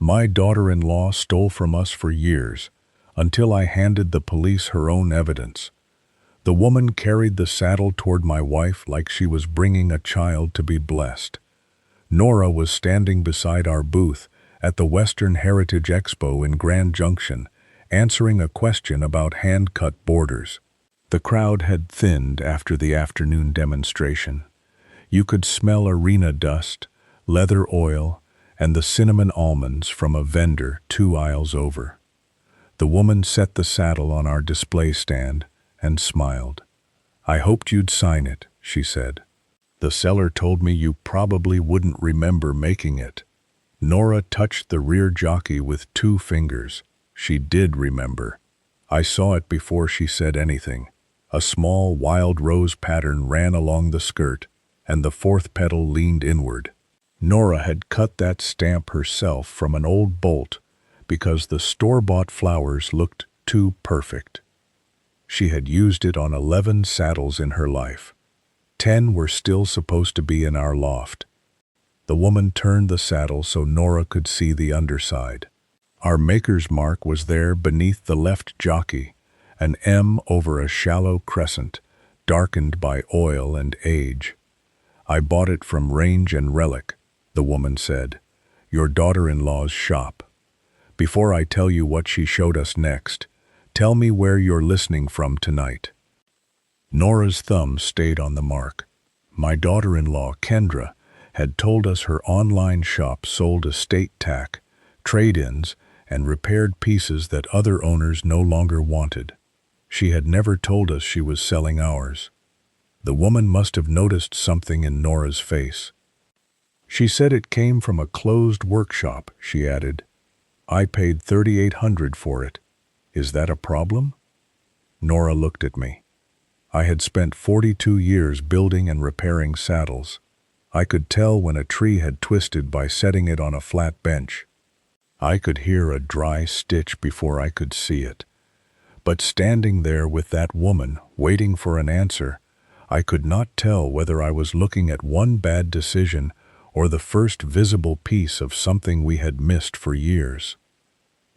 My daughter-in-law stole from us for years, until I handed the police her own evidence. The woman carried the saddle toward my wife like she was bringing a child to be blessed. Nora was standing beside our booth at the Western Heritage Expo in Grand Junction, answering a question about hand-cut borders. The crowd had thinned after the afternoon demonstration. You could smell arena dust, leather oil, and the cinnamon almonds from a vendor 2 aisles over. The woman set the saddle on our display stand and smiled. "I hoped you'd sign it," she said. "The seller told me you probably wouldn't remember making it." Nora touched the rear jockey with 2 fingers. She did remember. I saw it before she said anything. A small wild rose pattern ran along the skirt, and the 4th petal leaned inward. Nora had cut that stamp herself from an old bolt because the store-bought flowers looked too perfect. She had used it on 11 saddles in her life. 10 were still supposed to be in our loft. The woman turned the saddle so Nora could see the underside. Our maker's mark was there beneath the left jockey, an M over a shallow crescent, darkened by oil and age. "I bought it from Range and Relic," the woman said, "your daughter-in-law's shop. Before I tell you what she showed us next, tell me where you're listening from tonight." Nora's thumb stayed on the mark. My daughter-in-law, Kendra, had told us her online shop sold estate tack, trade-ins, and repaired pieces that other owners no longer wanted. She had never told us she was selling ours. The woman must have noticed something in Nora's face. "She said it came from a closed workshop," she added. "I paid $3,800 for it. Is that a problem?" Nora looked at me. I had spent 42 years building and repairing saddles. I could tell when a tree had twisted by setting it on a flat bench. I could hear a dry stitch before I could see it. But standing there with that woman, waiting for an answer, I could not tell whether I was looking at one bad decision or the first visible piece of something we had missed for years.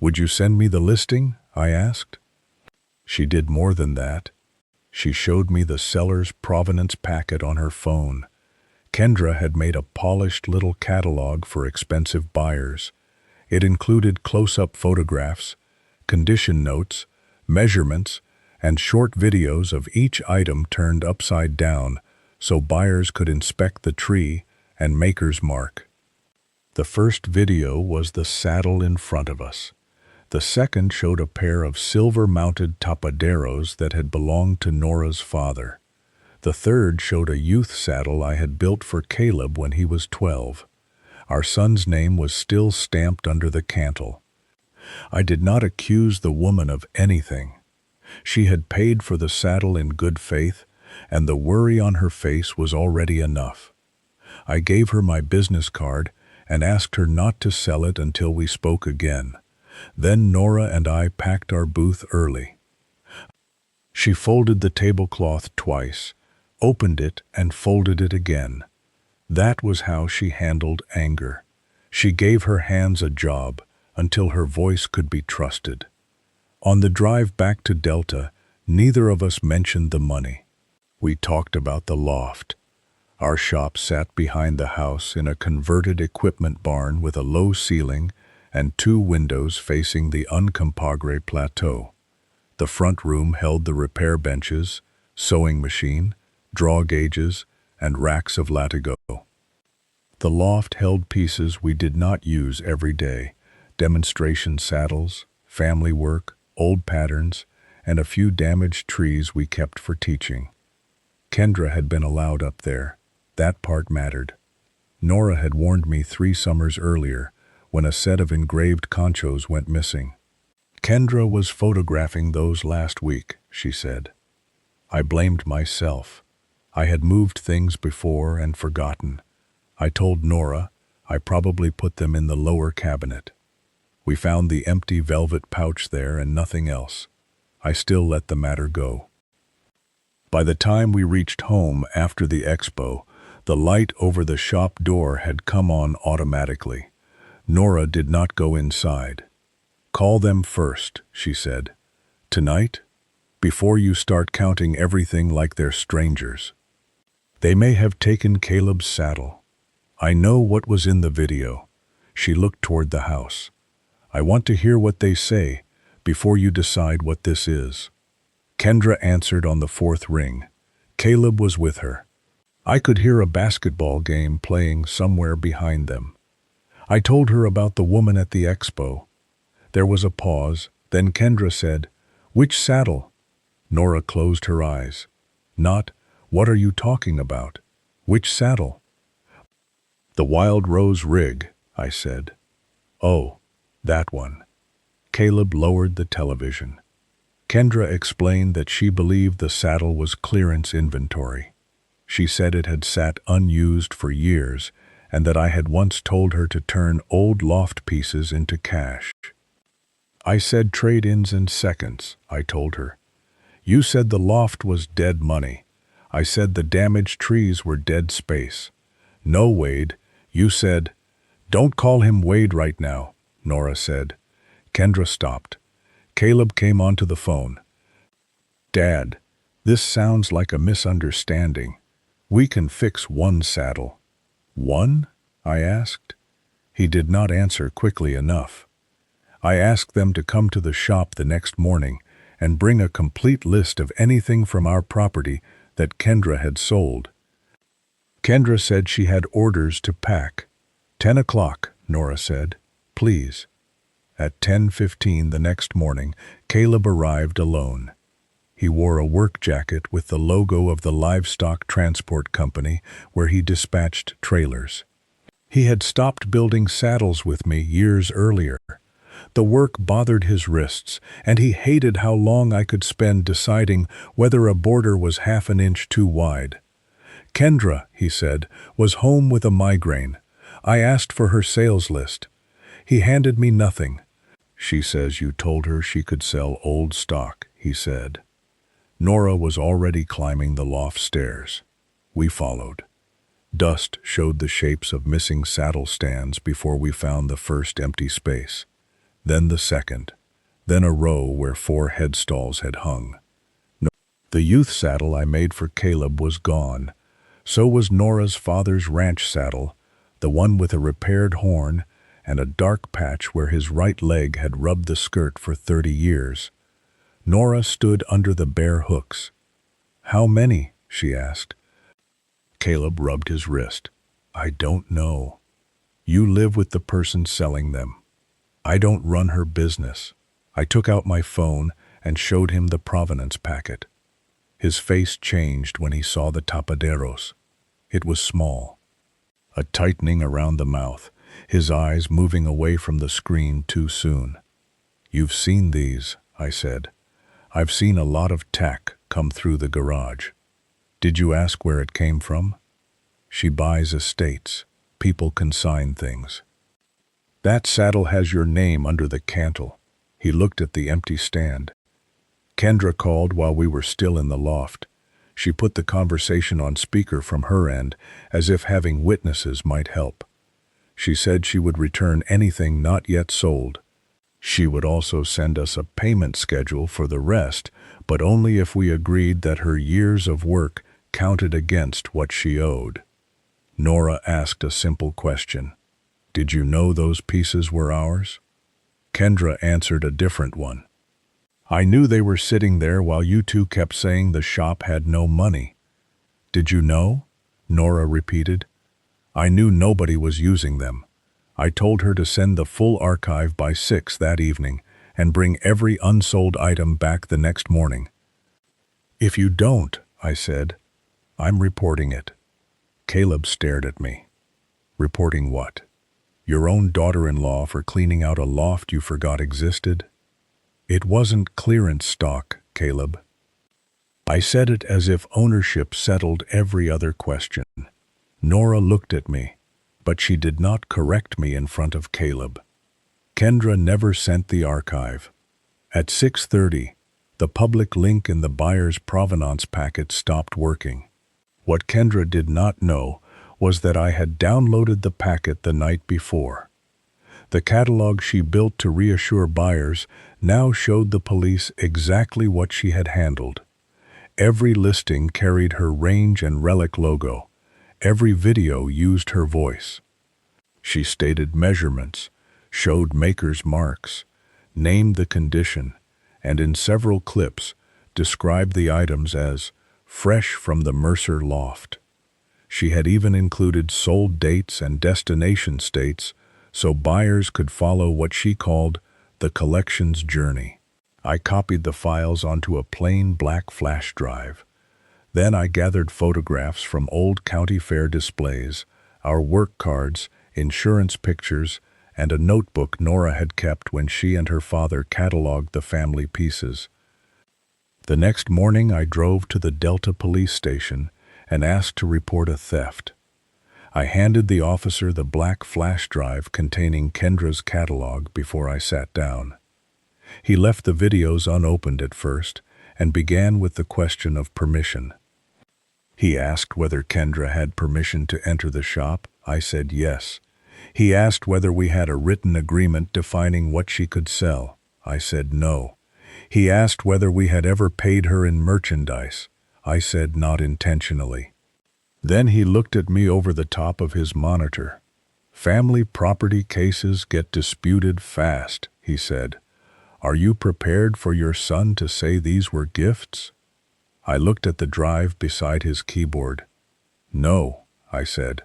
"Would you send me the listing?" I asked. She did more than that. She showed me the seller's provenance packet on her phone. Kendra had made a polished little catalog for expensive buyers. It included close-up photographs, condition notes, measurements, and short videos of each item turned upside down so buyers could inspect the tree and maker's mark. The first video was the saddle in front of us. The second showed a pair of silver-mounted tapaderos that had belonged to Nora's father. The third showed a youth saddle I had built for Caleb when he was 12. Our son's name was still stamped under the cantle. I did not accuse the woman of anything. She had paid for the saddle in good faith, and the worry on her face was already enough. I gave her my business card and asked her not to sell it until we spoke again. Then Nora and I packed our booth early. She folded the tablecloth twice, opened it and folded it again. That was how she handled anger. She gave her hands a job until her voice could be trusted. On the drive back to Delta, neither of us mentioned the money. We talked about the loft. Our shop sat behind the house in a converted equipment barn with a low ceiling and 2 windows facing the Uncompahgre Plateau. The front room held the repair benches, sewing machine, draw gauges, and racks of latigo. The loft held pieces we did not use every day, demonstration saddles, family work, old patterns, and a few damaged trees we kept for teaching. Kendra had been allowed up there. That part mattered. Nora had warned me 3 summers earlier when a set of engraved conchos went missing. "Kendra was photographing those last week," she said. I blamed myself. I had moved things before and forgotten. I told Nora I probably put them in the lower cabinet. We found the empty velvet pouch there and nothing else. I still let the matter go. By the time we reached home after the expo, the light over the shop door had come on automatically. Nora did not go inside. "Call them first," she said. "Tonight, before you start counting everything like they're strangers. They may have taken Caleb's saddle. I know what was in the video." She looked toward the house. "I want to hear what they say before you decide what this is." Kendra answered on the fourth ring. Caleb was with her. I could hear a basketball game playing somewhere behind them. I told her about the woman at the expo. There was a pause, then Kendra said, "Which saddle?" Nora closed her eyes. "Not, what are you talking about? Which saddle?" "The Wild Rose rig," I said. "Oh, that one." Caleb lowered the television. Kendra explained that she believed the saddle was clearance inventory. She said it had sat unused for years and that I had once told her to turn old loft pieces into cash. "I said trade-ins in seconds," I told her. "You said the loft was dead money. I said the damaged trees were dead space. No, Wade, you said—" "Don't call him Wade right now," Nora said. Kendra stopped. Caleb came onto the phone. "Dad, this sounds like a misunderstanding. We can fix one saddle." "One?" I asked. He did not answer quickly enough. I asked them to come to the shop the next morning and bring a complete list of anything from our property that Kendra had sold. Kendra said she had orders to pack. 10 o'clock, Nora said. "Please." At 10:15 the next morning, Caleb arrived alone. He wore a work jacket with the logo of the livestock transport company where he dispatched trailers. He had stopped building saddles with me years earlier. The work bothered his wrists, and he hated how long I could spend deciding whether a border was half an inch too wide. Kendra, he said, was home with a migraine. I asked for her sales list. He handed me nothing. "She says you told her she could sell old stock," he said. Nora was already climbing the loft stairs. We followed. Dust showed the shapes of missing saddle stands before we found the first empty space. Then the second. Then a row where 4 headstalls had hung. The youth saddle I made for Caleb was gone. So was Nora's father's ranch saddle, the one with a repaired horn and a dark patch where his right leg had rubbed the skirt for 30 years. Nora stood under the bare hooks. "How many?" she asked. Caleb rubbed his wrist. "I don't know. You live with the person selling them. I don't run her business." I took out my phone and showed him the provenance packet. His face changed when he saw the tapaderos. It was small. A tightening around the mouth, his eyes moving away from the screen too soon. "You've seen these," I said. "I've seen a lot of tack come through the garage." "Did you ask where it came from?" "She buys estates. People consign things." "That saddle has your name under the cantle." He looked at the empty stand. Kendra called while we were still in the loft. She put the conversation on speaker from her end, as if having witnesses might help. She said she would return anything not yet sold. She would also send us a payment schedule for the rest, but only if we agreed that her years of work counted against what she owed. Nora asked a simple question. "Did you know those pieces were ours?" Kendra answered a different one. "I knew they were sitting there while you two kept saying the shop had no money." "Did you know?" Nora repeated. "I knew nobody was using them. I told her to send the full archive by 6 that evening and bring every unsold item back the next morning." "If you don't," I said, "I'm reporting it." Caleb stared at me. "Reporting what? Your own daughter-in-law for cleaning out a loft you forgot existed?" "It wasn't clearance stock, Caleb." I said it as if ownership settled every other question. Nora looked at me, but she did not correct me in front of Caleb. Kendra never sent the archive. At 6:30, the public link in the buyer's provenance packet stopped working. What Kendra did not know was that I had downloaded the packet the night before. The catalog she built to reassure buyers now showed the police exactly what she had handled. Every listing carried her range and relic logo. Every video used her voice. She stated measurements, showed maker's marks, named the condition, and in several clips described the items as fresh from the Mercer loft. She had even included sold dates and destination states so buyers could follow what she called the collection's journey. I copied the files onto a plain black flash drive. Then I gathered photographs from old county fair displays, our work cards, insurance pictures, and a notebook Nora had kept when she and her father cataloged the family pieces. The next morning I drove to the Delta police station and asked to report a theft. I handed the officer the black flash drive containing Kendra's catalog before I sat down. He left the videos unopened at first and began with the question of permission. He asked whether Kendra had permission to enter the shop. I said yes. He asked whether we had a written agreement defining what she could sell. I said no. He asked whether we had ever paid her in merchandise. I said not intentionally. Then he looked at me over the top of his monitor. Family property cases get disputed fast, he said. Are you prepared for your son to say these were gifts? I looked at the drive beside his keyboard. No, I said.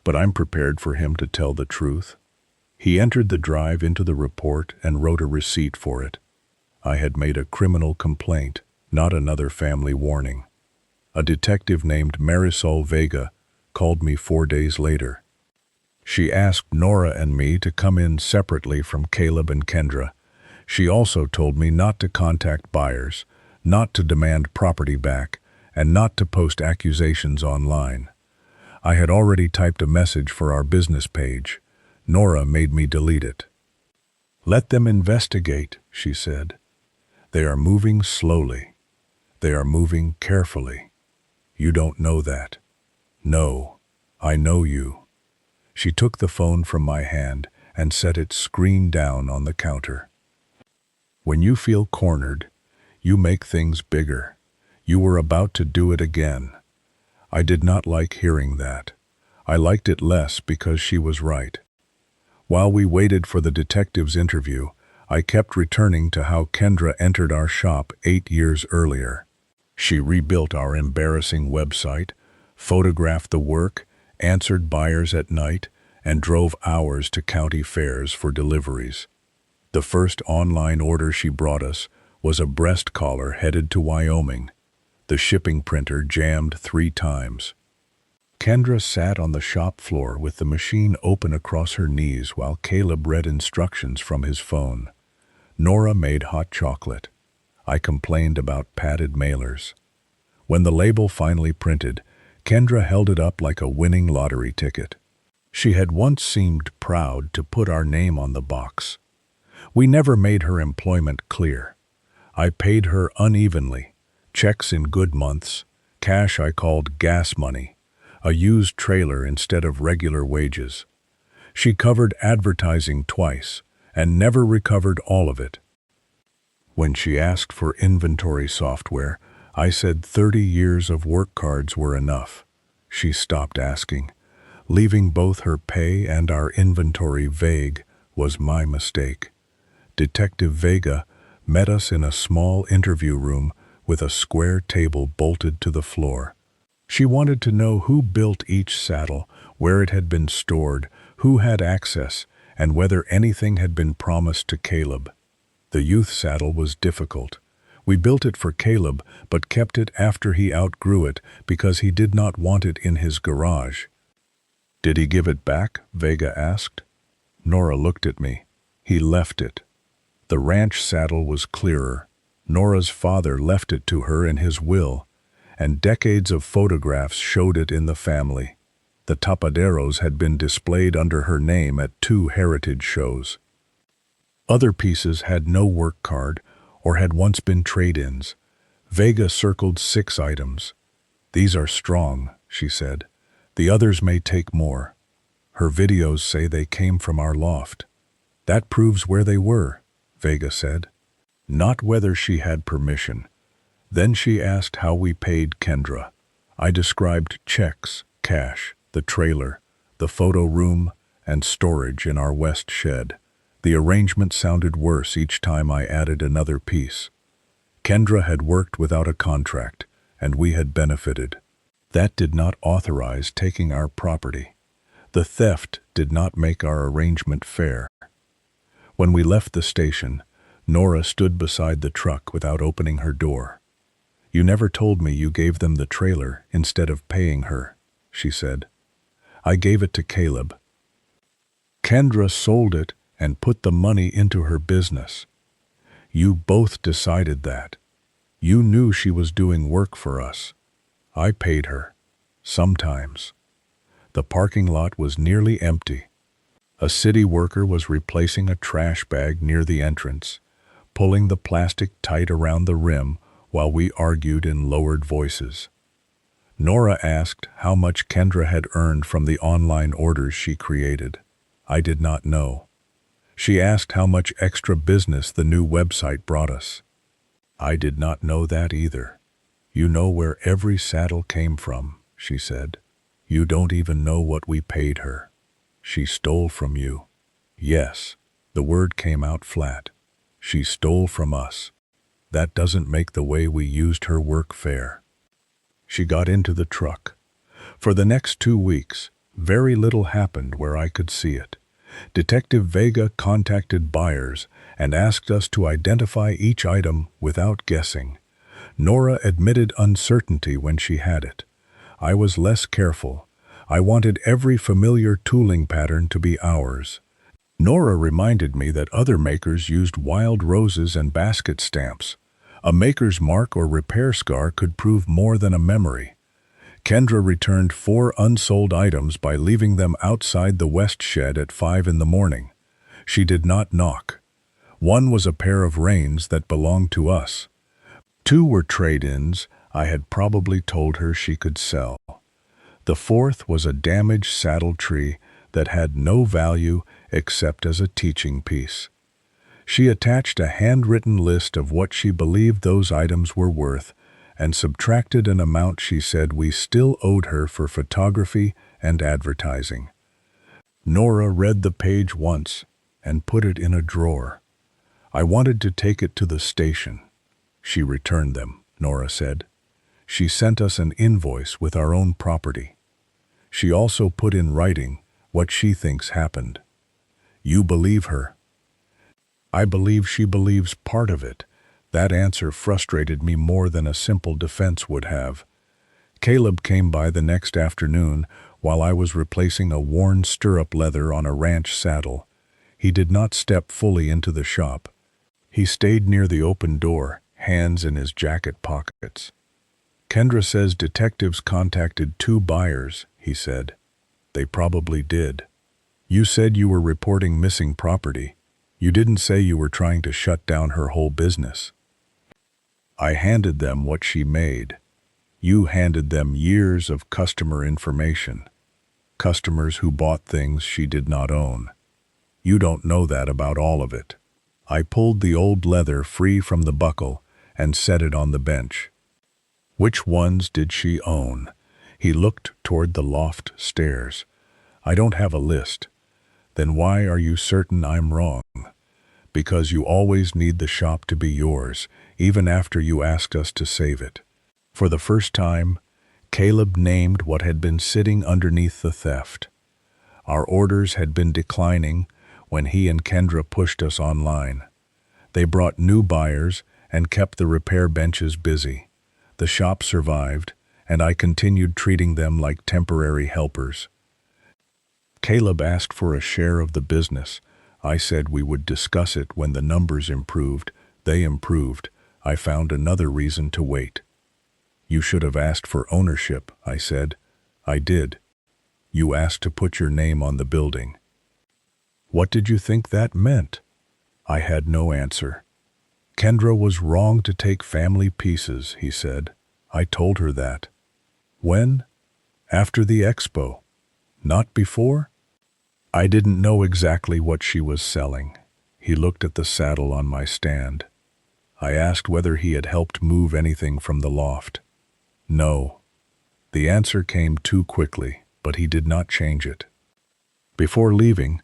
But I'm prepared for him to tell the truth. He entered the drive into the report and wrote a receipt for it. I had made a criminal complaint, not another family warning. A detective named Marisol Vega called me 4 days later. She asked Nora and me to come in separately from Caleb and Kendra. She also told me not to contact buyers, not to demand property back, and not to post accusations online. I had already typed a message for our business page. Nora made me delete it. Let them investigate, she said. They are moving slowly. They are moving carefully. You don't know that. No, I know you. She took the phone from my hand and set it screen down on the counter. When you feel cornered, you make things bigger. You were about to do it again. I did not like hearing that. I liked it less because she was right. While we waited for the detective's interview, I kept returning to how Kendra entered our shop 8 years earlier. She rebuilt our embarrassing website, photographed the work, answered buyers at night, and drove hours to county fairs for deliveries. The first online order she brought us was a breast collar headed to Wyoming. The shipping printer jammed 3 times. Kendra sat on the shop floor with the machine open across her knees while Caleb read instructions from his phone. Nora made hot chocolate. I complained about padded mailers. When the label finally printed, Kendra held it up like a winning lottery ticket. She had once seemed proud to put our name on the box. We never made her employment clear. I paid her unevenly, checks in good months, cash I called gas money, a used trailer instead of regular wages. She covered advertising twice and never recovered all of it. When she asked for inventory software, I said 30 years of work cards were enough. She stopped asking. Leaving both her pay and our inventory vague was my mistake. Detective Vega met us in a small interview room with a square table bolted to the floor. She wanted to know who built each saddle, where it had been stored, who had access, and whether anything had been promised to Caleb. The youth saddle was difficult. We built it for Caleb, but kept it after he outgrew it because he did not want it in his garage. Did he give it back? Vega asked. Nora looked at me. He left it. The ranch saddle was clearer. Nora's father left it to her in his will, and decades of photographs showed it in the family. The tapaderos had been displayed under her name at 2 heritage shows. Other pieces had no work card or had once been trade-ins. Vega circled 6 items. These are strong, she said. The others may take more. Her videos say they came from our loft. That proves where they were, Vega said. Not whether she had permission. Then she asked how we paid Kendra. I described checks, cash, the trailer, the photo room, and storage in our west shed. The arrangement sounded worse each time I added another piece. Kendra had worked without a contract, and we had benefited. That did not authorize taking our property. The theft did not make our arrangement fair. When we left the station, Nora stood beside the truck without opening her door. You never told me you gave them the trailer instead of paying her, she said. I gave it to Caleb. Kendra sold it and put the money into her business. You both decided that. You knew she was doing work for us. I paid her. Sometimes. The parking lot was nearly empty. A city worker was replacing a trash bag near the entrance, pulling the plastic tight around the rim while we argued in lowered voices. Nora asked how much Kendra had earned from the online orders she created. I did not know. She asked how much extra business the new website brought us. I did not know that either. You know where every saddle came from, she said. You don't even know what we paid her. She stole from you. Yes, the word came out flat. She stole from us. That doesn't make the way we used her work fair. She got into the truck. For the next 2 weeks, very little happened where I could see it. Detective Vega contacted buyers and asked us to identify each item without guessing. Nora admitted uncertainty when she had it. I was less careful. I wanted every familiar tooling pattern to be ours. Nora reminded me that other makers used wild roses and basket stamps. A maker's mark or repair scar could prove more than a memory. Kendra returned 4 unsold items by leaving them outside the west shed at 5 in the morning. She did not knock. One was a pair of reins that belonged to us. 2 were trade-ins I had probably told her she could sell. The 4th was a damaged saddle tree that had no value except as a teaching piece. She attached a handwritten list of what she believed those items were worth and subtracted an amount she said we still owed her for photography and advertising. Nora read the page once and put it in a drawer. I wanted to take it to the station. She returned them, Nora said. She sent us an invoice with our own property. She also put in writing what she thinks happened. You believe her? I believe she believes part of it. That answer frustrated me more than a simple defense would have. Caleb came by the next afternoon while I was replacing a worn stirrup leather on a ranch saddle. He did not step fully into the shop. He stayed near the open door, hands in his jacket pockets. Kendra says detectives contacted 2 buyers, he said. They probably did. You said you were reporting missing property. You didn't say you were trying to shut down her whole business. I handed them what she made. You handed them years of customer information. Customers who bought things she did not own. You don't know that about all of it. I pulled the old leather free from the buckle and set it on the bench. Which ones did she own? He looked toward the loft stairs. I don't have a list. Then why are you certain I'm wrong? Because you always need the shop to be yours, even after you asked us to save it. For the first time, Caleb named what had been sitting underneath the theft. Our orders had been declining when he and Kendra pushed us online. They brought new buyers and kept the repair benches busy. The shop survived, and I continued treating them like temporary helpers. Caleb asked for a share of the business. I said we would discuss it when the numbers improved. They improved. I found another reason to wait. You should have asked for ownership, I said. I did. You asked to put your name on the building. What did you think that meant? I had no answer. Kendra was wrong to take family pieces, he said. I told her that. When? After the expo. Not before? I didn't know exactly what she was selling. He looked at the saddle on my stand. I asked whether he had helped move anything from the loft. No. The answer came too quickly, but he did not change it. Before leaving,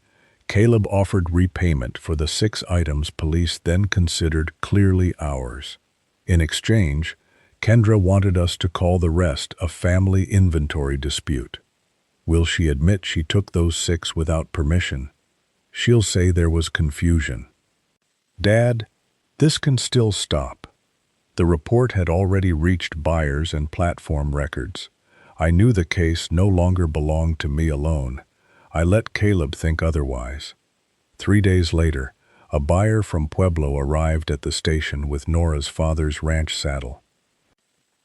Caleb offered repayment for the 6 items police then considered clearly ours. In exchange, Kendra wanted us to call the rest a family inventory dispute. Will she admit she took those 6 without permission? She'll say there was confusion. Dad, this can still stop. The report had already reached buyers and platform records. I knew the case no longer belonged to me alone. I let Caleb think otherwise. 3 days later, a buyer from Pueblo arrived at the station with Nora's father's ranch saddle.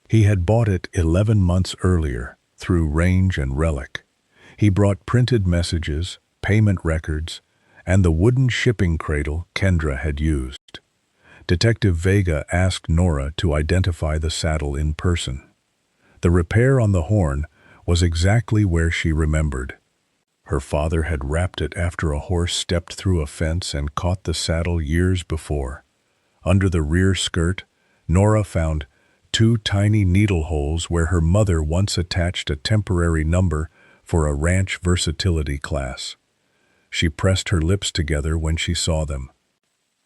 He had bought it 11 months earlier through Range and Relic. He brought printed messages, payment records, and the wooden shipping cradle Kendra had used. Detective Vega asked Nora to identify the saddle in person. The repair on the horn was exactly where she remembered. Her father had wrapped it after a horse stepped through a fence and caught the saddle years before. Under the rear skirt, Nora found 2 tiny needle holes where her mother once attached a temporary number for a ranch versatility class. She pressed her lips together when she saw them.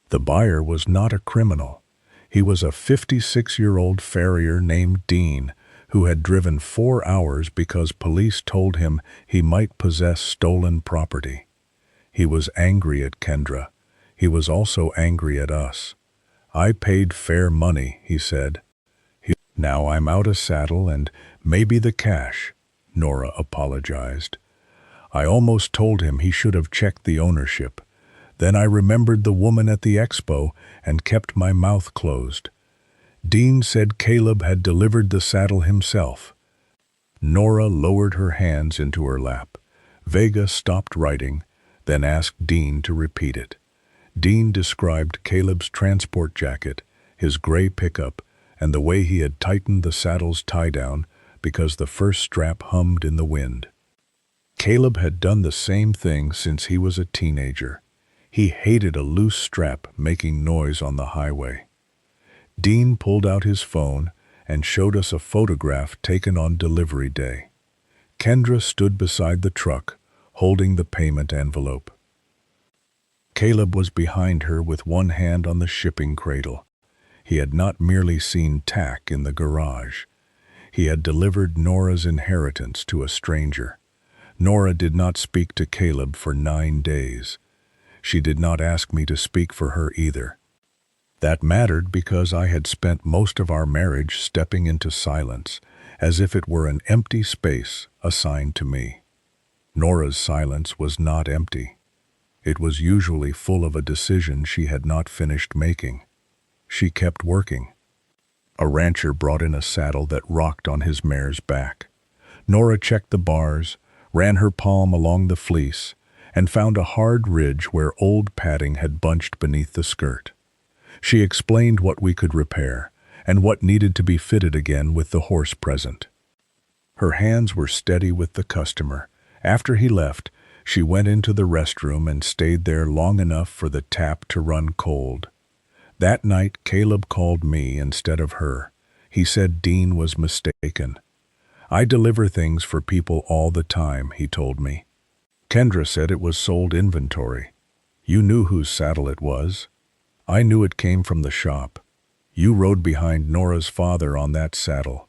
The buyer was not a criminal. He was a 56-year-old farrier named Dean, who had driven 4 hours because police told him he might possess stolen property. He was angry at Kendra. He was also angry at us. I paid fair money, he said. Now I'm out of saddle and maybe the cash, Nora apologized. I almost told him he should have checked the ownership. Then I remembered the woman at the expo and kept my mouth closed. Dean said Caleb had delivered the saddle himself. Nora lowered her hands into her lap. Vega stopped writing, then asked Dean to repeat it. Dean described Caleb's transport jacket, his gray pickup, and the way he had tightened the saddle's tie-down because the first strap hummed in the wind. Caleb had done the same thing since he was a teenager. He hated a loose strap making noise on the highway. Dean pulled out his phone and showed us a photograph taken on delivery day. Kendra stood beside the truck, holding the payment envelope. Caleb was behind her with one hand on the shipping cradle. He had not merely seen tack in the garage. He had delivered Nora's inheritance to a stranger. Nora did not speak to Caleb for 9 days. She did not ask me to speak for her either. That mattered because I had spent most of our marriage stepping into silence, as if it were an empty space assigned to me. Nora's silence was not empty. It was usually full of a decision she had not finished making. She kept working. A rancher brought in a saddle that rocked on his mare's back. Nora checked the bars, ran her palm along the fleece, and found a hard ridge where old padding had bunched beneath the skirt. She explained what we could repair and what needed to be fitted again with the horse present. Her hands were steady with the customer. After he left, she went into the restroom and stayed there long enough for the tap to run cold. That night, Caleb called me instead of her. He said Dean was mistaken. I deliver things for people all the time, he told me. Kendra said it was sold inventory. You knew whose saddle it was. I knew it came from the shop. You rode behind Nora's father on that saddle.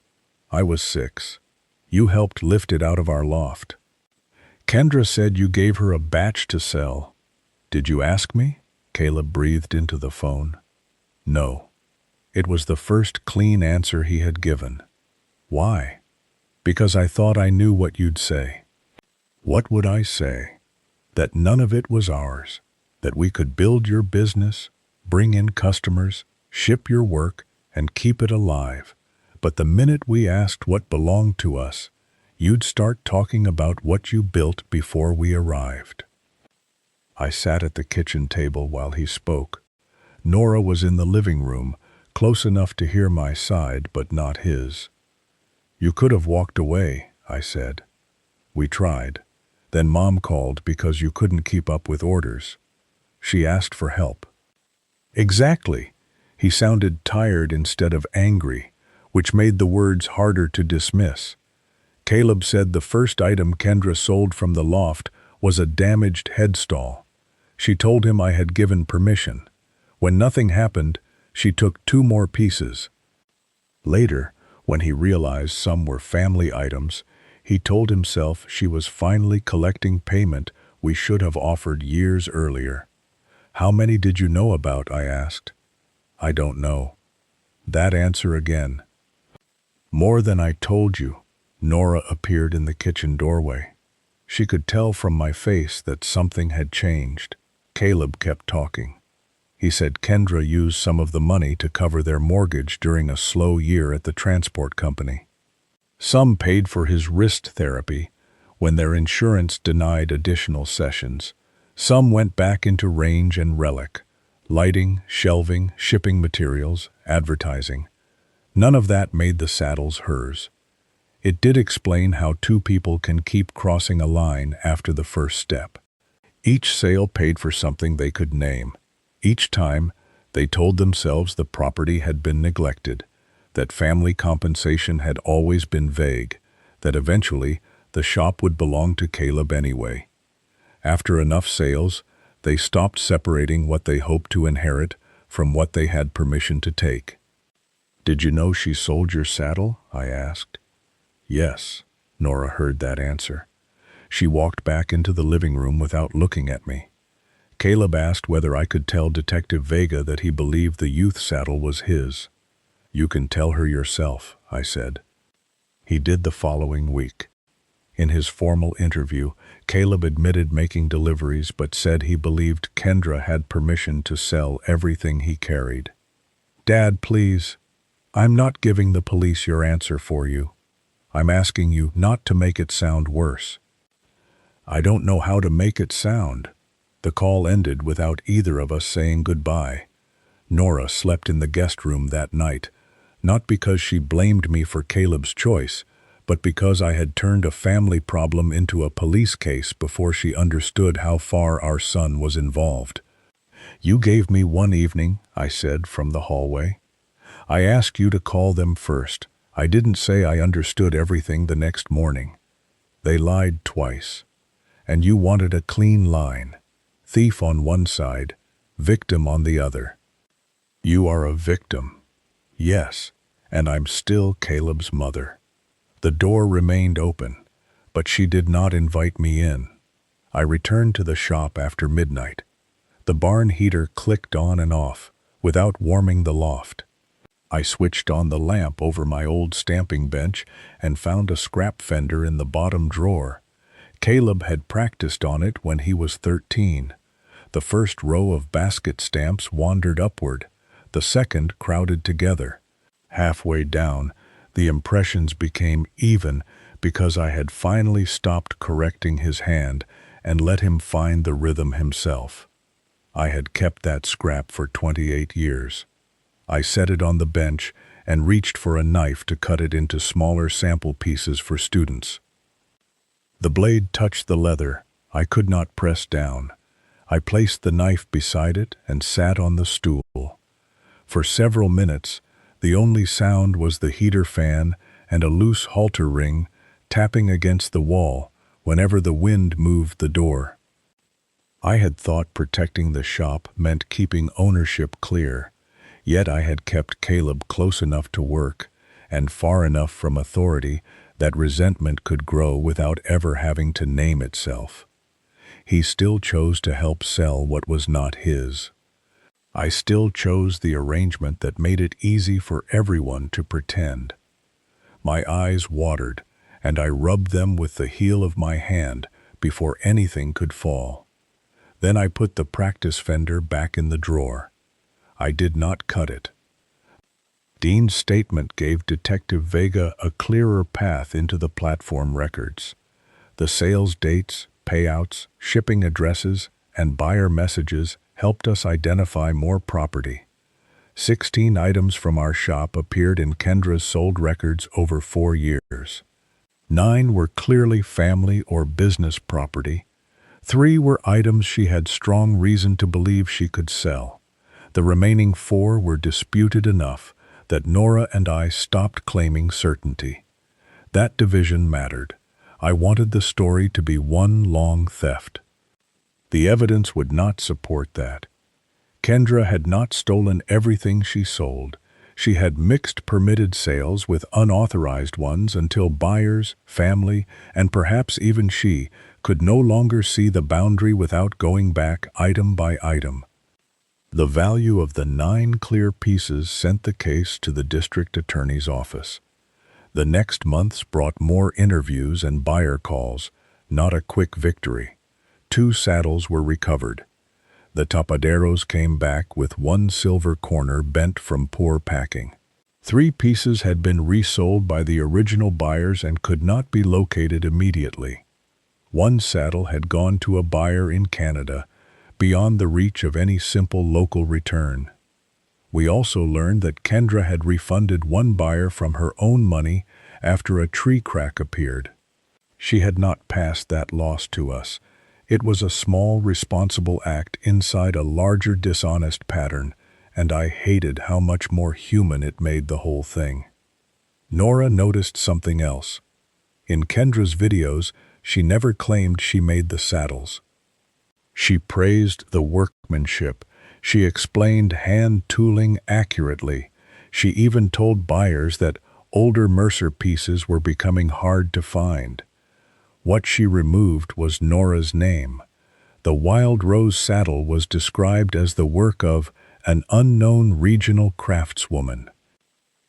I was 6. You helped lift it out of our loft. Kendra said you gave her a batch to sell. Did you ask me? Caleb breathed into the phone. No. It was the first clean answer he had given. Why? Because I thought I knew what you'd say. What would I say? That none of it was ours, that we could build your business, bring in customers, ship your work, and keep it alive. But the minute we asked what belonged to us, you'd start talking about what you built before we arrived. I sat at the kitchen table while he spoke. Nora was in the living room, close enough to hear my side, but not his. You could have walked away, I said. We tried. Then Mom called because you couldn't keep up with orders. She asked for help. Exactly. He sounded tired instead of angry, which made the words harder to dismiss. Caleb said the first item Kendra sold from the loft was a damaged headstall. She told him I had given permission. When nothing happened, she took 2 more pieces. Later, when he realized some were family items, he told himself she was finally collecting payment we should have offered years earlier. How many did you know about? I asked. I don't know. That answer again. More than I told you. Nora appeared in the kitchen doorway. She could tell from my face that something had changed. Caleb kept talking. He said Kendra used some of the money to cover their mortgage during a slow year at the transport company. Some paid for his wrist therapy when their insurance denied additional sessions. Some went back into range and relic, lighting, shelving, shipping materials, advertising. None of that made the saddles hers. It did explain how 2 people can keep crossing a line after the first step. Each sale paid for something they could name. Each time, they told themselves the property had been neglected, that family compensation had always been vague, that eventually the shop would belong to Caleb anyway. After enough sales, they stopped separating what they hoped to inherit from what they had permission to take. Did you know she sold your saddle? I asked. Yes, Nora heard that answer. She walked back into the living room without looking at me. Caleb asked whether I could tell Detective Vega that he believed the youth saddle was his. You can tell her yourself, I said. He did the following week. In his formal interview, Caleb admitted making deliveries but said he believed Kendra had permission to sell everything he carried. Dad, please. I'm not giving the police your answer for you. I'm asking you not to make it sound worse. I don't know how to make it sound. The call ended without either of us saying goodbye. Nora slept in the guest room that night, not because she blamed me for Caleb's choice, but because I had turned a family problem into a police case before she understood how far our son was involved. You gave me one evening, I said from the hallway. I asked you to call them first. I didn't say I understood everything the next morning. They lied twice. And you wanted a clean line. Thief on one side, victim on the other. You are a victim. Yes, and I'm still Caleb's mother. The door remained open, but she did not invite me in. I returned to the shop after midnight. The barn heater clicked on and off, without warming the loft. I switched on the lamp over my old stamping bench and found a scrap fender in the bottom drawer. Caleb had practiced on it when he was 13. The first row of basket stamps wandered upward, the second crowded together. Halfway down, the impressions became even because I had finally stopped correcting his hand and let him find the rhythm himself. I had kept that scrap for 28 years. I set it on the bench and reached for a knife to cut it into smaller sample pieces for students. The blade touched the leather. I could not press down. I placed the knife beside it and sat on the stool. For several minutes, the only sound was the heater fan and a loose halter ring tapping against the wall whenever the wind moved the door. I had thought protecting the shop meant keeping ownership clear, yet I had kept Caleb close enough to work and far enough from authority that resentment could grow without ever having to name itself. He still chose to help sell what was not his. I still chose the arrangement that made it easy for everyone to pretend. My eyes watered, and I rubbed them with the heel of my hand before anything could fall. Then I put the practice fender back in the drawer. I did not cut it. Dean's statement gave Detective Vega a clearer path into the platform records. The sales dates, payouts, shipping addresses, and buyer messages helped us identify more property. 16 items from our shop appeared in Kendra's sold records over 4 years. 9 were clearly family or business property. 3 were items she had strong reason to believe she could sell. The remaining 4 were disputed enough that Nora and I stopped claiming certainty. That division mattered. I wanted the story to be one long theft. The evidence would not support that. Kendra had not stolen everything she sold. She had mixed permitted sales with unauthorized ones until buyers, family, and perhaps even she could no longer see the boundary without going back item by item. The value of the 9 clear pieces sent the case to the district attorney's office. The next months brought more interviews and buyer calls, not a quick victory. 2 saddles were recovered. The tapaderos came back with 1 silver corner bent from poor packing. 3 pieces had been resold by the original buyers and could not be located immediately. 1 saddle had gone to a buyer in Canada, beyond the reach of any simple local return. We also learned that Kendra had refunded 1 buyer from her own money after a tree crack appeared. She had not passed that loss to us. It was a small, responsible act inside a larger dishonest pattern, and I hated how much more human it made the whole thing. Nora noticed something else. In Kendra's videos, she never claimed she made the saddles. She praised the workmanship. She explained hand tooling accurately. She even told buyers that older Mercer pieces were becoming hard to find. What she removed was Nora's name. The Wild Rose saddle was described as the work of an unknown regional craftswoman.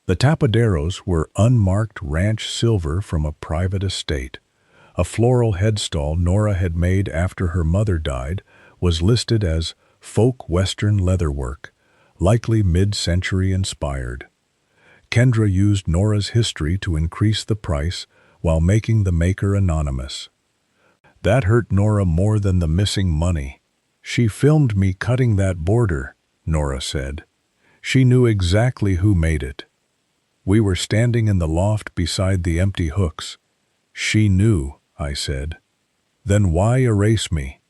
The tapaderos were unmarked ranch silver from a private estate. A floral headstall Nora had made after her mother died was listed as folk western leatherwork, likely mid-century inspired. Kendra used Nora's history to increase the price while making the maker anonymous. That hurt Nora more than the missing money. She filmed me cutting that border, Nora said. She knew exactly who made it. We were standing in the loft beside the empty hooks. She knew, I said. Then why erase me?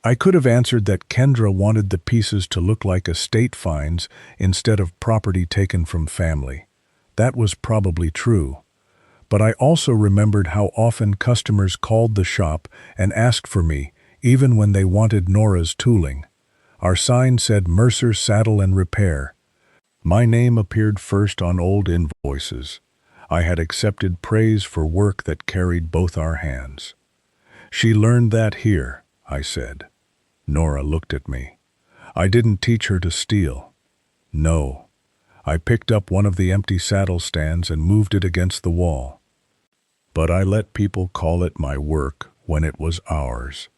I could have answered that Kendra wanted the pieces to look like estate finds instead of property taken from family. That was probably true. But I also remembered how often customers called the shop and asked for me, even when they wanted Nora's tooling. Our sign said Mercer Saddle and Repair. My name appeared first on old invoices. I had accepted praise for work that carried both our hands. She learned that here, I said. Nora looked at me. I didn't teach her to steal. No. I picked up one of the empty saddle stands and moved it against the wall. But I let people call it my work when it was ours.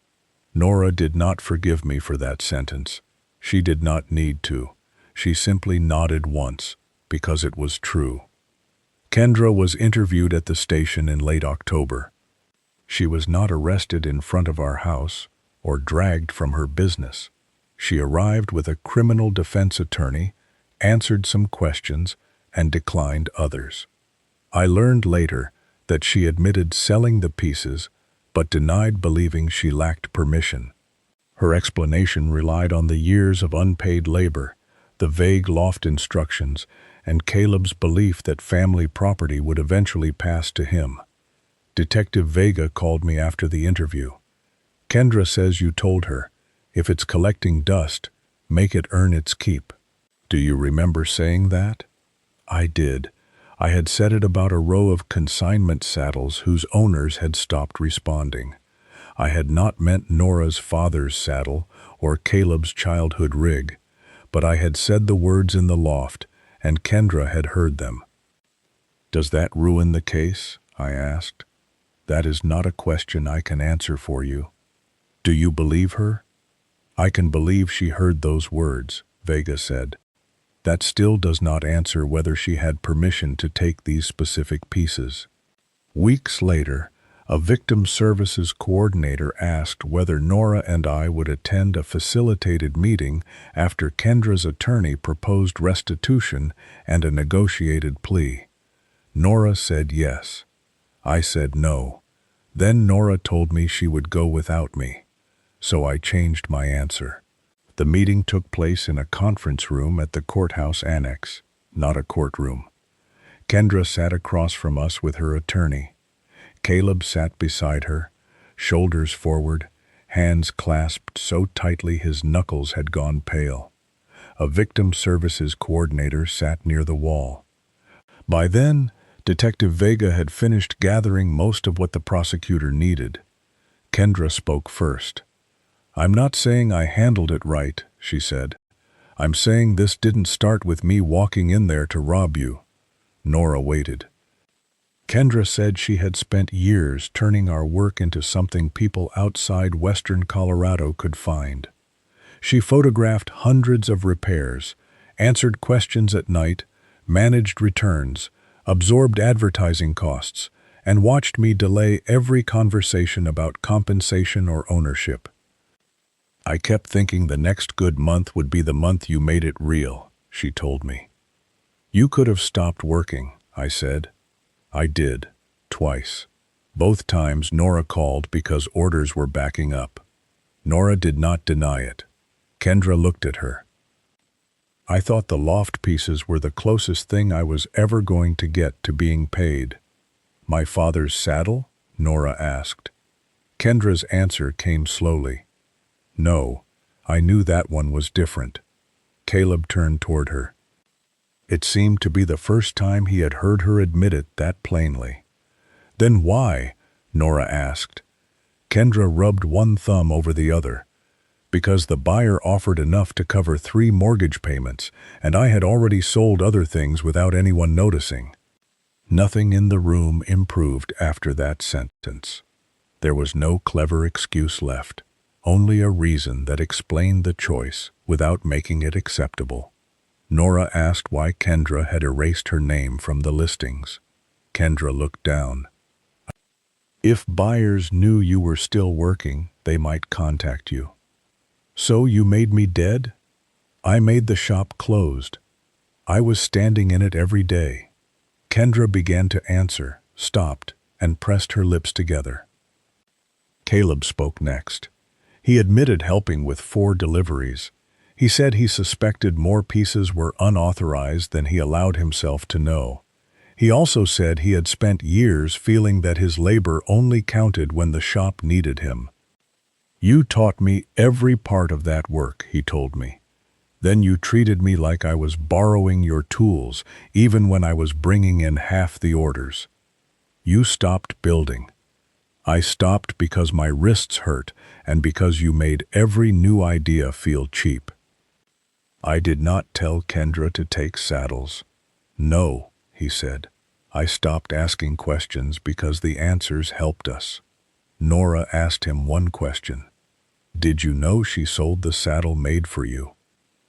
Nora did not forgive me for that sentence. She did not need to. She simply nodded once, because it was true. Kendra was interviewed at the station in late October. She was not arrested in front of our house or dragged from her business. She arrived with a criminal defense attorney, answered some questions, and declined others. I learned later that she admitted selling the pieces, but denied believing she lacked permission. Her explanation relied on the years of unpaid labor, the vague loft instructions, and Caleb's belief that family property would eventually pass to him. Detective Vega called me after the interview. Kendra says you told her, if it's collecting dust, make it earn its keep. Do you remember saying that? I did. I had said it about a row of consignment saddles whose owners had stopped responding. I had not meant Nora's father's saddle or Caleb's childhood rig, but I had said the words in the loft, and Kendra had heard them. Does that ruin the case? I asked. That is not a question I can answer for you. Do you believe her? I can believe she heard those words, Vega said. That still does not answer whether she had permission to take these specific pieces. Weeks later, a victim services coordinator asked whether Nora and I would attend a facilitated meeting after Kendra's attorney proposed restitution and a negotiated plea. Nora said yes. I said no. Then Nora told me she would go without me, so I changed my answer. The meeting took place in a conference room at the courthouse annex, not a courtroom. Kendra sat across from us with her attorney. Caleb sat beside her, shoulders forward, hands clasped so tightly his knuckles had gone pale. A victim services coordinator sat near the wall. By then, Detective Vega had finished gathering most of what the prosecutor needed. Kendra spoke first. "I'm not saying I handled it right," she said. "I'm saying this didn't start with me walking in there to rob you." Nora waited. Kendra said she had spent years turning our work into something people outside Western Colorado could find. She photographed hundreds of repairs, answered questions at night, managed returns, absorbed advertising costs, and watched me delay every conversation about compensation or ownership. "I kept thinking the next good month would be the month you made it real," she told me. "You could have stopped working," I said. I did, twice. Both times Nora called because orders were backing up. Nora did not deny it. Kendra looked at her. "I thought the loft pieces were the closest thing I was ever going to get to being paid." "My father's saddle?" Nora asked. Kendra's answer came slowly. "No, I knew that one was different." Caleb turned toward her. It seemed to be the first time he had heard her admit it that plainly. "Then why?" Nora asked. Kendra rubbed one thumb over the other. "Because the buyer offered enough to cover 3 mortgage payments, and I had already sold other things without anyone noticing." Nothing in the room improved after that sentence. There was no clever excuse left, only a reason that explained the choice without making it acceptable. Nora asked why Kendra had erased her name from the listings. Kendra looked down. "If buyers knew you were still working, they might contact you." "So you made me dead?" "I made the shop closed. I was standing in it every day." Kendra began to answer, stopped, and pressed her lips together. Caleb spoke next. He admitted helping with 4 deliveries. He said he suspected more pieces were unauthorized than he allowed himself to know. He also said he had spent years feeling that his labor only counted when the shop needed him. "You taught me every part of that work," he told me. "Then you treated me like I was borrowing your tools, even when I was bringing in half the orders. You stopped building. I stopped because my wrists hurt and because you made every new idea feel cheap." I did not tell Kendra to take saddles. "No," he said. "I stopped asking questions because the answers helped us." Nora asked him one question. "Did you know she sold the saddle made for you?"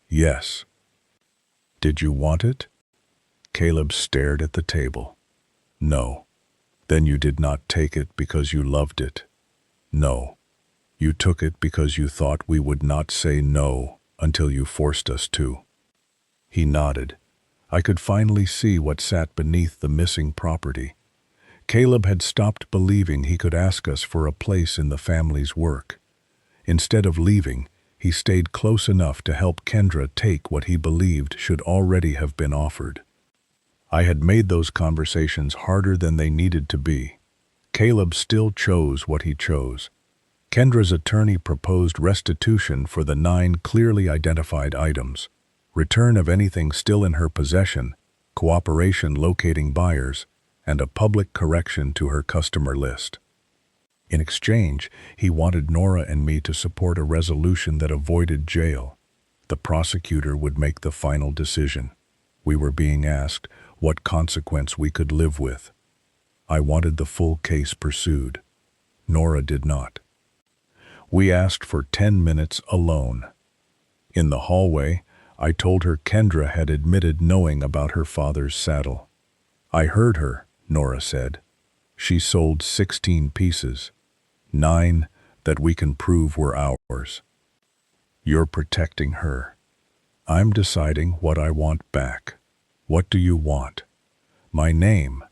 "Yes." "Did you want it?" Caleb stared at the table. "No." "Then you did not take it because you loved it?" "No. You took it because you thought we would not say no until you forced us to." He nodded. I could finally see what sat beneath the missing property. Caleb had stopped believing he could ask us for a place in the family's work. Instead of leaving, he stayed close enough to help Kendra take what he believed should already have been offered. I had made those conversations harder than they needed to be. Caleb still chose what he chose. Kendra's attorney proposed restitution for the 9 clearly identified items, return of anything still in her possession, cooperation locating buyers, and a public correction to her customer list. In exchange, he wanted Nora and me to support a resolution that avoided jail. The prosecutor would make the final decision. We were being asked what consequence we could live with. I wanted the full case pursued. Nora did not. We asked for 10 minutes alone. In the hallway, I told her Kendra had admitted knowing about her father's saddle. "I heard her," Nora said. "She sold 16 pieces. 9 that we can prove were ours. You're protecting her. I'm deciding what I want back. What do you want?" "My name,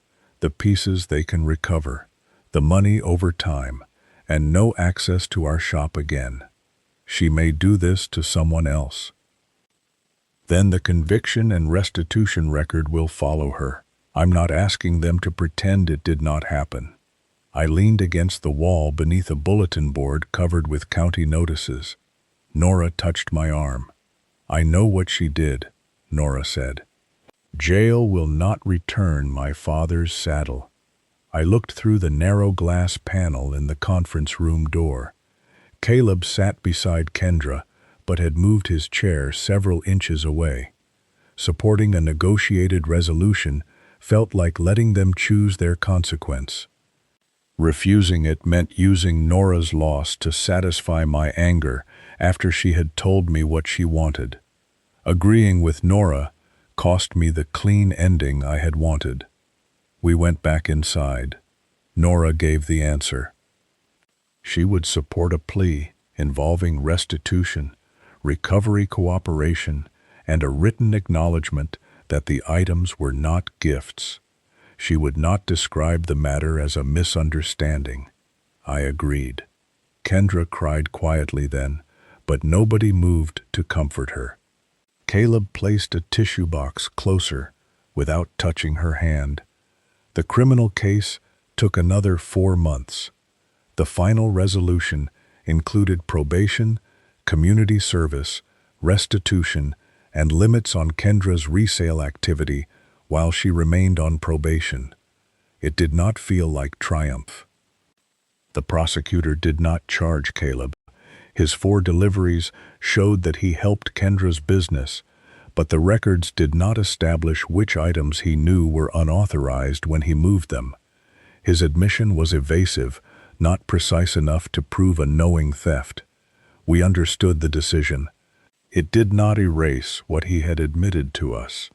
the pieces they can recover, the money over time, and no access to our shop again. She may do this to someone else. Then the conviction and restitution record will follow her. I'm not asking them to pretend it did not happen. I leaned against the wall beneath a bulletin board covered with county notices. Nora touched my arm. I know what she did, Nora said. Jail will not return my father's saddle. I looked through the narrow glass panel in the conference room door. Caleb sat beside Kendra, but had moved his chair several inches away. Supporting a negotiated resolution felt like letting them choose their consequence. Refusing it meant using Nora's loss to satisfy my anger after she had told me what she wanted. Agreeing with Nora cost me the clean ending I had wanted. We went back inside. Nora gave the answer. She would support a plea involving restitution, recovery cooperation, and a written acknowledgement that the items were not gifts. She would not describe the matter as a misunderstanding. I agreed. Kendra cried quietly then, but nobody moved to comfort her. Caleb placed a tissue box closer without touching her hand. The criminal case took another 4 months. The final resolution included probation, community service, restitution, and limits on Kendra's resale activity while she remained on probation. It did not feel like triumph. The prosecutor did not charge Caleb. His 4 deliveries showed that he helped Kendra's business, but the records did not establish which items he knew were unauthorized when he moved them. His admission was evasive, not precise enough to prove a knowing theft. We understood the decision. It did not erase what he had admitted to us.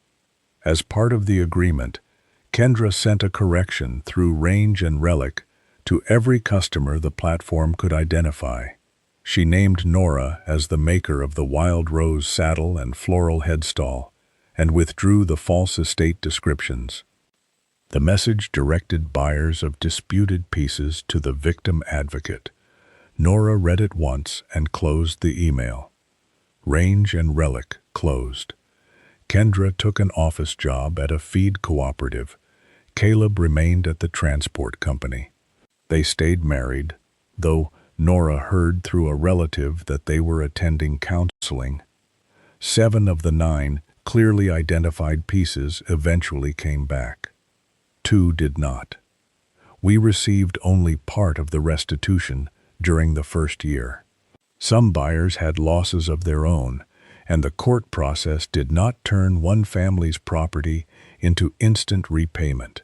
As part of the agreement, Kendra sent a correction through Range and Relic to every customer the platform could identify. She named Nora as the maker of the Wild Rose saddle and floral headstall, and withdrew the false estate descriptions. The message directed buyers of disputed pieces to the victim advocate. Nora read it once and closed the email. Range and Relic closed. Kendra took an office job at a feed cooperative. Caleb remained at the transport company. They stayed married, though Nora heard through a relative that they were attending counseling. 7 of the 9 clearly identified pieces eventually came back. 2 did not. We received only part of the restitution during the first year. Some buyers had losses of their own, and the court process did not turn one family's property into instant repayment.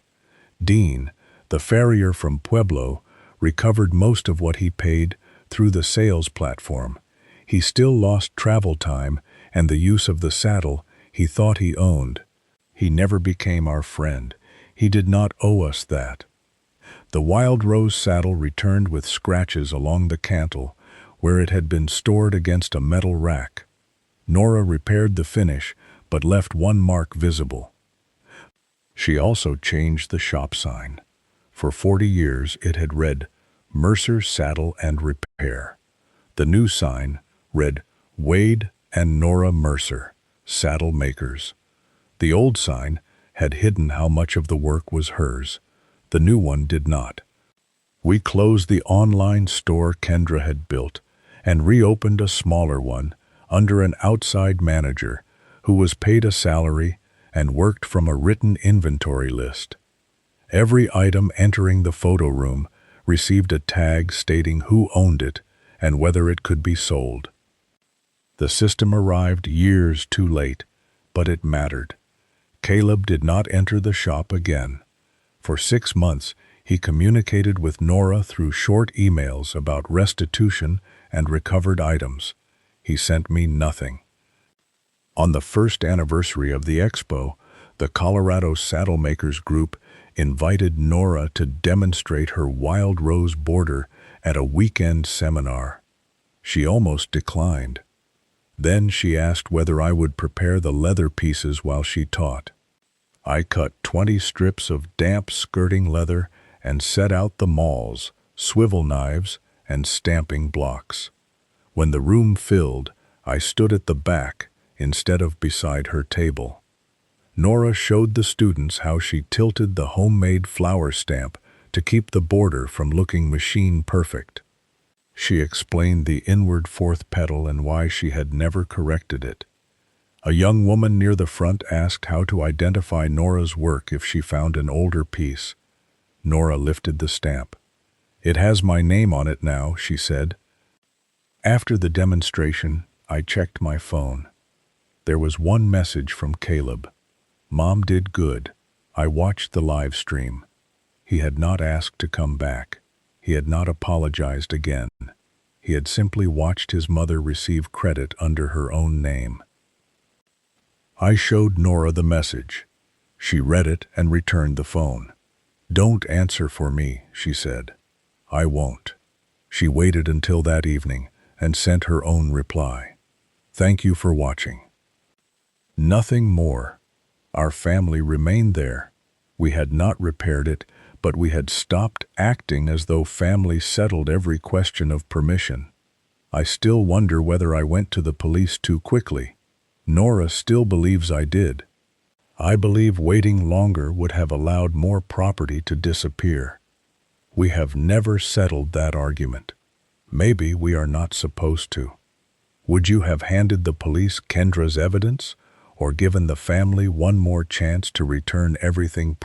Dean, the farrier from Pueblo, recovered most of what he paid through the sales platform. He still lost travel time and the use of the saddle he thought he owned. He never became our friend. He did not owe us that. The Wild Rose saddle returned with scratches along the cantle where it had been stored against a metal rack. Nora repaired the finish, but left one mark visible. She also changed the shop sign. For 40 years it had read, Mercer Saddle and Repair. The new sign read, Wade and Nora Mercer, Saddle Makers. The old sign had hidden how much of the work was hers. The new one did not. We closed the online store Kendra had built and reopened a smaller one under an outside manager who was paid a salary and worked from a written inventory list. Every item entering the photo room received a tag stating who owned it and whether it could be sold. The system arrived years too late, but it mattered. Caleb did not enter the shop again. For 6 months, he communicated with Nora through short emails about restitution and recovered items. He sent me nothing. On the first anniversary of the expo, the Colorado Saddle Makers Group invited Nora to demonstrate her Wild Rose border at a weekend seminar. She almost declined. Then she asked whether I would prepare the leather pieces while she taught. I cut 20 strips of damp skirting leather and set out the mauls, swivel knives, and stamping blocks. When the room filled, I stood at the back instead of beside her table. Nora showed the students how she tilted the homemade flower stamp to keep the border from looking machine perfect. She explained the inward fourth petal and why she had never corrected it. A young woman near the front asked how to identify Nora's work if she found an older piece. Nora lifted the stamp. "It has my name on it now," she said. After the demonstration, I checked my phone. There was one message from Caleb. "Mom did good. I watched the live stream." He had not asked to come back. He had not apologized again. He had simply watched his mother receive credit under her own name. I showed Nora the message. She read it and returned the phone. "Don't answer for me," she said. "I won't." She waited until that evening and sent her own reply. "Thank you for watching." Nothing more. Our family remained there. We had not repaired it, but we had stopped acting as though family settled every question of permission. I still wonder whether I went to the police too quickly. Nora still believes I did. I believe waiting longer would have allowed more property to disappear. We have never settled that argument. Maybe we are not supposed to. Would you have handed the police Kendra's evidence, or given the family one more chance to return everything